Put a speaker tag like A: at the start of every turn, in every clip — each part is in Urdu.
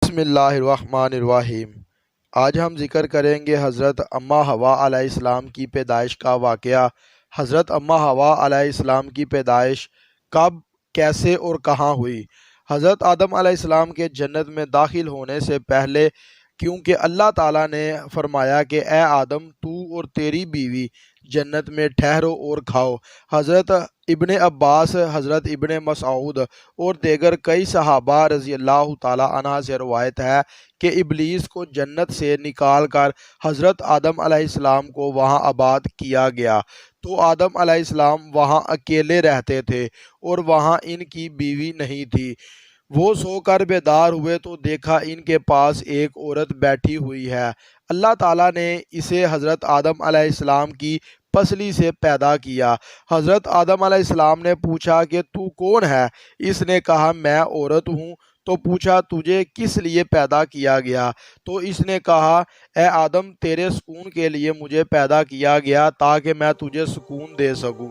A: بسم اللہ الرحمن الرحیم۔ آج ہم ذکر کریں گے حضرت اماں حوا علیہ السلام کی پیدائش کا واقعہ۔ حضرت اماں حوا علیہ السلام کی پیدائش کب، کیسے اور کہاں ہوئی؟ حضرت آدم علیہ السلام کے جنت میں داخل ہونے سے پہلے، کیونکہ اللہ تعالیٰ نے فرمایا کہ اے آدم، تو اور تیری بیوی جنت میں ٹھہرو اور کھاؤ۔ حضرت ابن عباس، حضرت ابن مسعود اور دیگر کئی صحابہ رضی اللہ تعالیٰ عنہ سے روایت ہے کہ ابلیس کو جنت سے نکال کر حضرت آدم علیہ السلام کو وہاں آباد کیا گیا، تو آدم علیہ السلام وہاں اکیلے رہتے تھے اور وہاں ان کی بیوی نہیں تھی۔ وہ سو کر بیدار ہوئے تو دیکھا ان کے پاس ایک عورت بیٹھی ہوئی ہے۔ اللہ تعالیٰ نے اسے حضرت آدم علیہ السلام کی پسلی سے پیدا کیا۔ حضرت آدم علیہ السلام نے پوچھا کہ تو کون ہے؟ اس نے کہا میں عورت ہوں۔ تو پوچھا تجھے کس لیے پیدا کیا گیا؟ تو اس نے کہا اے آدم، تیرے سکون کے لیے مجھے پیدا کیا گیا تاکہ میں تجھے سکون دے سکوں۔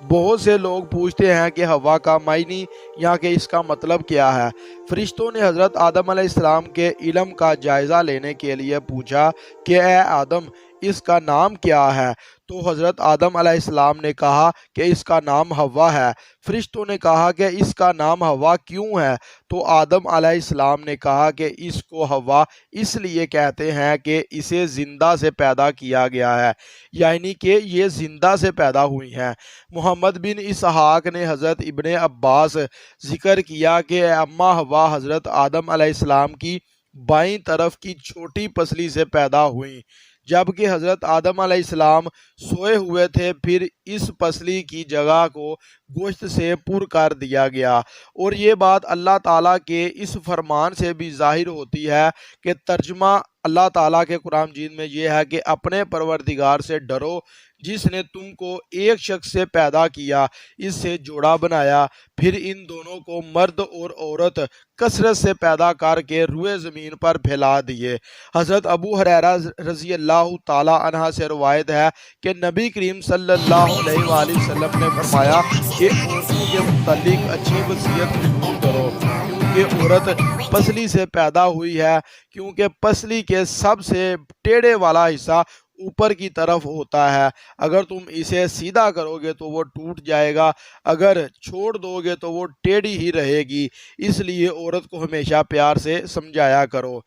A: بہت سے لوگ پوچھتے ہیں کہ حوا کا معنی یا کہ اس کا مطلب کیا ہے۔ فرشتوں نے حضرت آدم علیہ السلام کے علم کا جائزہ لینے کے لیے پوچھا کہ اے آدم، اس کا نام کیا ہے؟ تو حضرت آدم علیہ السلام نے کہا کہ اس کا نام حوا ہے۔ فرشتوں نے کہا کہ اس کا نام حوا کیوں ہے؟ تو آدم علیہ السلام نے کہا کہ اس کو حوا اس لیے کہتے ہیں کہ اسے زندہ سے پیدا کیا گیا ہے، یعنی کہ یہ زندہ سے پیدا ہوئی ہیں۔ محمد بن اسحاق نے حضرت ابن عباس ذکر کیا کہ اماں حوا حضرت آدم علیہ السلام کی بائیں طرف کی چھوٹی پسلی سے پیدا ہوئیں، جبکہ حضرت آدم علیہ السلام سوئے ہوئے تھے۔ پھر اس پسلی کی جگہ کو گوشت سے پر کر دیا گیا، اور یہ بات اللہ تعالیٰ کے اس فرمان سے بھی ظاہر ہوتی ہے کہ ترجمہ اللہ تعالیٰ کے قرآن مجید میں یہ ہے کہ اپنے پروردگار سے ڈرو جس نے تم کو ایک شخص سے پیدا کیا، اس سے جوڑا بنایا، پھر ان دونوں کو مرد اور عورت کثرت سے پیدا کر کے روئے زمین پر پھیلا دیے۔ حضرت ابو ہریرہ رضی اللہ تعالیٰ عنہ سے روایت ہے کہ نبی کریم صلی اللہ علیہ وآلہ وسلم نے فرمایا کہ عورتوں کے متعلق اچھی وصیت ضرور کرو، کیونکہ عورت پسلی سے پیدا ہوئی ہے، کیونکہ پسلی کے سب سے ٹیڑھے والا حصہ اوپر کی طرف ہوتا ہے۔ اگر تم اسے سیدھا کرو گے تو وہ ٹوٹ جائے گا، اگر چھوڑ دو گے تو وہ ٹیڑھی ہی رہے گی، اس لیے عورت کو ہمیشہ پیار سے سمجھایا کرو۔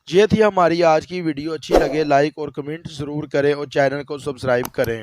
A: یہ تھی ہماری آج کی ویڈیو۔ اچھی لگے لائک اور کمنٹ ضرور کریں اور چینل کو سبسکرائب کریں۔